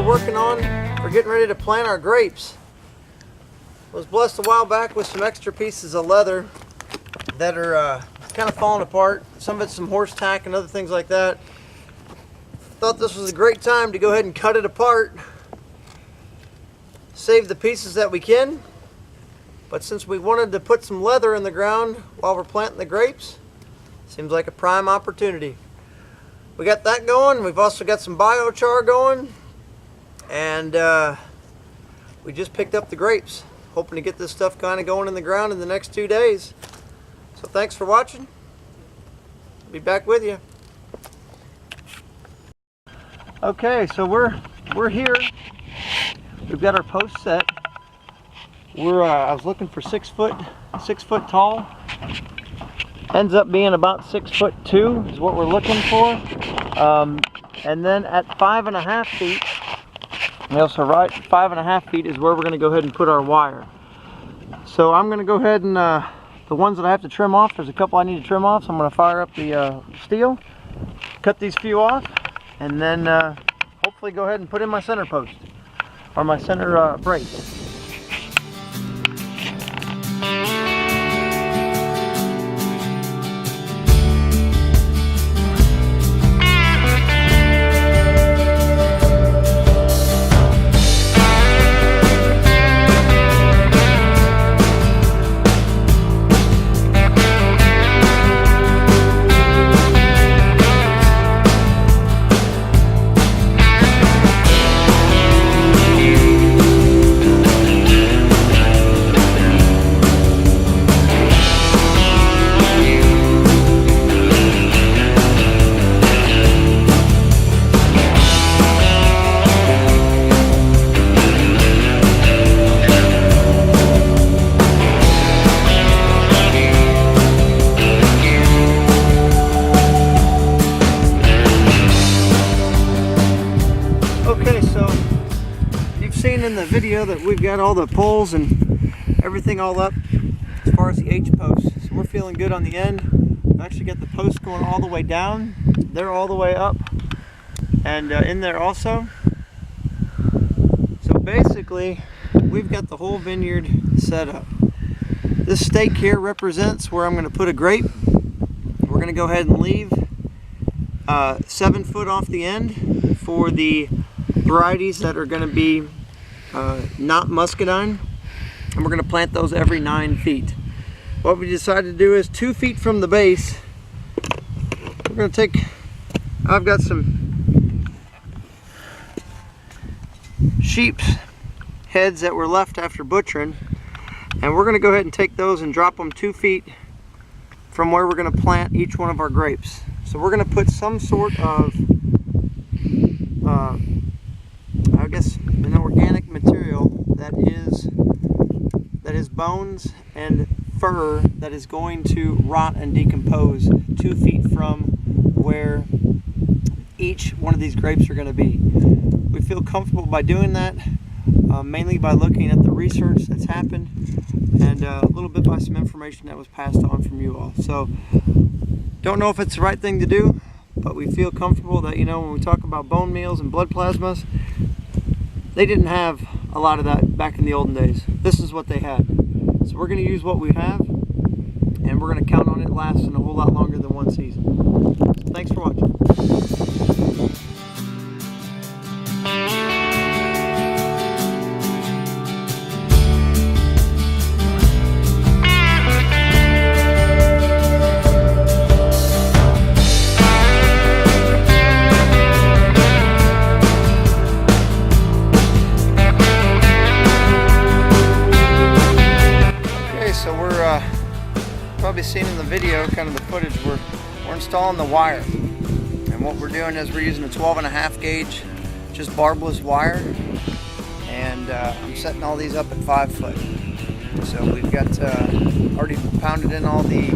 working on for getting ready to plant our grapes. I was blessed a while back with some extra pieces of leather that are kind of falling apart. Some of it's some horse tack and other things like that. Thought this was a great time to go ahead and cut it apart, save the pieces that we can. But since we wanted to put some leather in the ground while we're planting the grapes, seems like a prime opportunity. We got that going. We've also got some biochar going, and we just picked up the grapes, hoping to get this stuff kind of going in the ground in the next 2 days. So thanks for watching. Be back with you. Okay, so we're here. We've got our post set. I was looking for 6 foot tall. Ends up being about 6'2" is what we're looking for. And then at 5.5 feet, so right 5.5 feet is where we're going to go ahead and put our wire. So I'm going to go ahead and the ones that I have to trim off, there's a couple I need to trim off, so I'm going to fire up the steel, cut these few off, and then hopefully go ahead and put in my center post, or my center brace. In the video that we've got all the poles and everything all up as far as the H posts, so we're feeling good on the end. We've actually got the posts going all the way down, they're all the way up, and in there also. So basically we've got the whole vineyard set up. This stake here represents where I'm going to put a grape. We're going to go ahead and leave 7 foot off the end for the varieties that are going to be not muscadine, and we're going to plant those every 9 feet. What we decided to do is 2 feet from the base, we're going to take, I've got some sheep's heads that were left after butchering, and we're going to go ahead and take those and drop them 2 feet from where we're going to plant each one of our grapes. So we're going to put some sort of I guess an organic material that is bones and fur that is going to rot and decompose 2 feet from where each one of these grapes are going to be. We feel comfortable by doing that, mainly by looking at the research that's happened and a little bit by some information that was passed on from you all. So don't know if it's the right thing to do, but we feel comfortable that, you know, when we talk about bone meals and blood plasmas, they didn't have a lot of that back in the olden days. This is what they had. So we're going to use what we have, and we're going to count on it lasting a whole lot longer than 1 season. So thanks for watching. Probably seen in the video, kind of the footage, we're installing the wire, and what we're doing is we're using a 12.5 gauge just barbless wire, and I'm setting all these up at 5 foot. So we've got already pounded in all the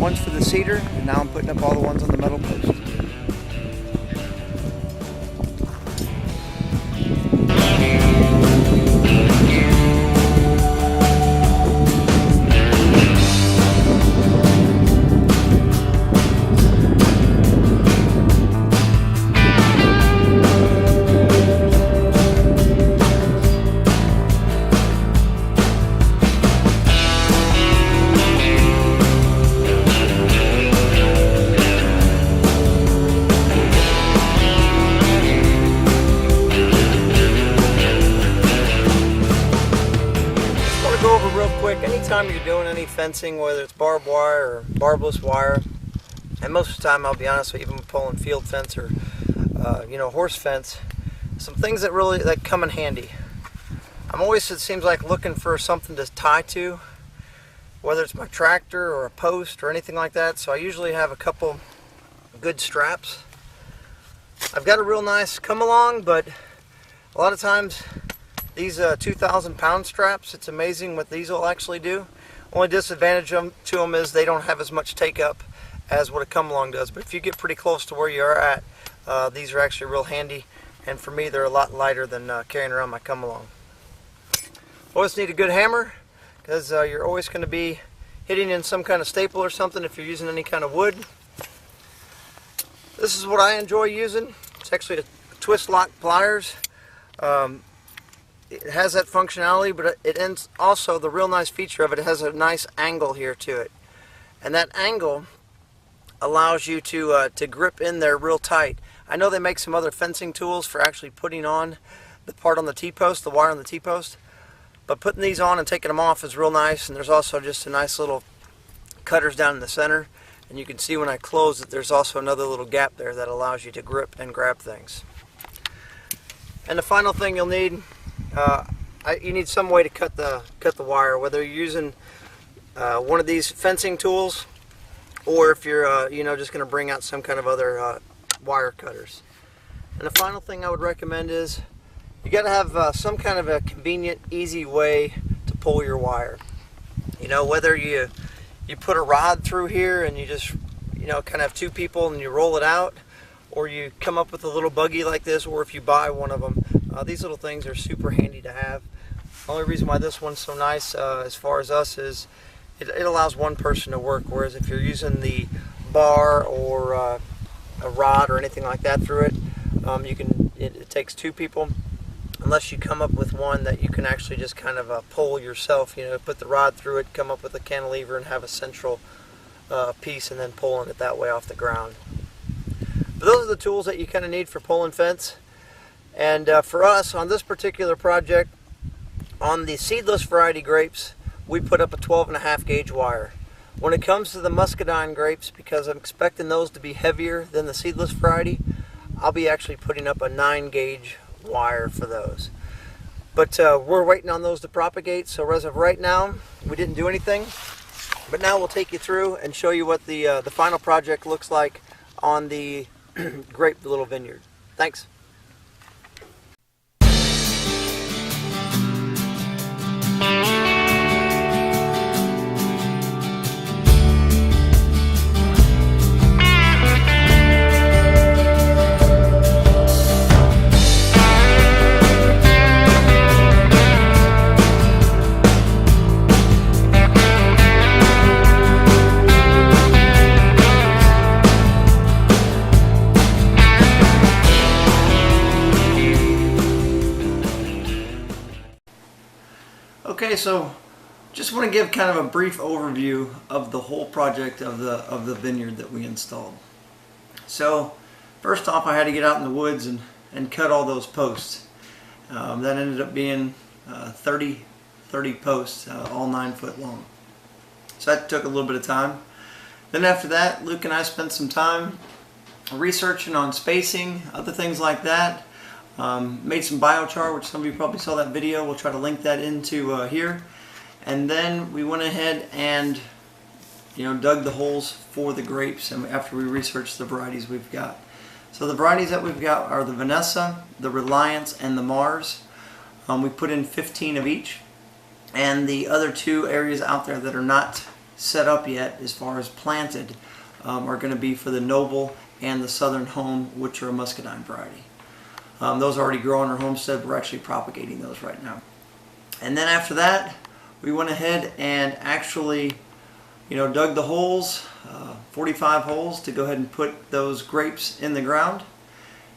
ones for the cedar, and now I'm putting up all the ones on the metal post. fencing, whether it's barbed wire or barbless wire. And most of the time, I'll be honest with you, even pulling field fence or horse fence, some things that come in handy. I'm always, it seems like, looking for something to tie to, whether it's my tractor or a post or anything like that. So I usually have a couple good straps. I've got a real nice come along, but a lot of times these 2,000 pound straps, it's amazing what these will actually do. Only disadvantage to them is they don't have as much take up as what a come along does. But if you get pretty close to where you are at, these are actually real handy. And for me, they're a lot lighter than carrying around my come along. Always need a good hammer, because you're always going to be hitting in some kind of staple or something if you're using any kind of wood. This is what I enjoy using. It's actually a twist lock pliers. It has that functionality, but it ends also, the real nice feature of it, it has a nice angle here to it. And that angle allows you to grip in there real tight. I know they make some other fencing tools for actually putting on the part on the T-post, the wire on the T-post. But putting these on and taking them off is real nice, and there's also just a nice little cutters down in the center. And you can see when I close it, there's also another little gap there that allows you to grip and grab things. And the final thing you'll need, you need some way to cut the wire, whether you're using one of these fencing tools, or if you're just going to bring out some kind of other wire cutters. And the final thing I would recommend is you got to have some kind of a convenient, easy way to pull your wire. Whether you put a rod through here and you just kind of have two people and you roll it out, or you come up with a little buggy like this, or if you buy one of them. These little things are super handy to have. The only reason why this one's so nice as far as us is it allows one person to work, whereas if you're using the bar or a rod or anything like that through it, it takes two people. Unless you come up with one that you can actually just kind of pull yourself, put the rod through it, come up with a cantilever and have a central piece, and then pulling it that way off the ground. But those are the tools that you kind of need for pulling fence. And for us, on this particular project, on the seedless variety grapes, we put up a 12.5 gauge wire. When it comes to the muscadine grapes, because I'm expecting those to be heavier than the seedless variety, I'll be actually putting up a 9 gauge wire for those. But we're waiting on those to propagate, so as of right now we didn't do anything, but now we'll take you through and show you what the final project looks like on the grape little vineyard. Thanks. Okay, so just want to give kind of a brief overview of the whole project of the vineyard that we installed. So first off, I had to get out in the woods and cut all those posts. That ended up being 30 posts, all 9 foot long. So that took a little bit of time. Then after that, Luke and I spent some time researching on spacing, other things like that. Made some biochar, which some of you probably saw that video. We'll try to link that into here. And then we went ahead and dug the holes for the grapes, and after we researched the varieties we've got. So the varieties that we've got are the Vanessa, the Reliance, and the Mars. We put in 15 of each. And the other 2 areas out there that are not set up yet as far as planted are going to be for the Noble and the Southern Home, which are a muscadine variety. Those already grow on our homestead. We're actually propagating those right now. And then after that, we went ahead and actually, dug the holes, 45 holes, to go ahead and put those grapes in the ground.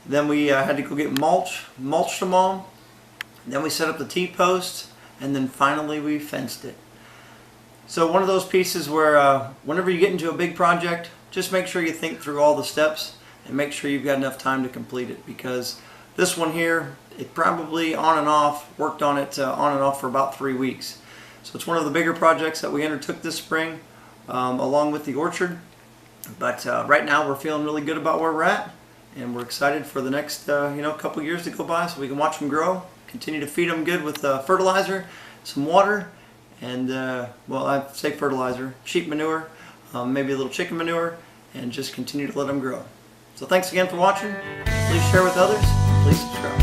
Then we had to go get mulched them all. Then we set up the T-post, and then finally we fenced it. So one of those pieces where whenever you get into a big project, just make sure you think through all the steps and make sure you've got enough time to complete it, because this one here, it probably on and off, worked on it on and off for about 3 weeks. So it's one of the bigger projects that we undertook this spring, along with the orchard. But right now we're feeling really good about where we're at, and we're excited for the next couple years to go by so we can watch them grow, continue to feed them good with fertilizer, some water, and well, I say fertilizer, sheep manure, maybe a little chicken manure, and just continue to let them grow. So thanks again for watching. Please share with others. Please subscribe.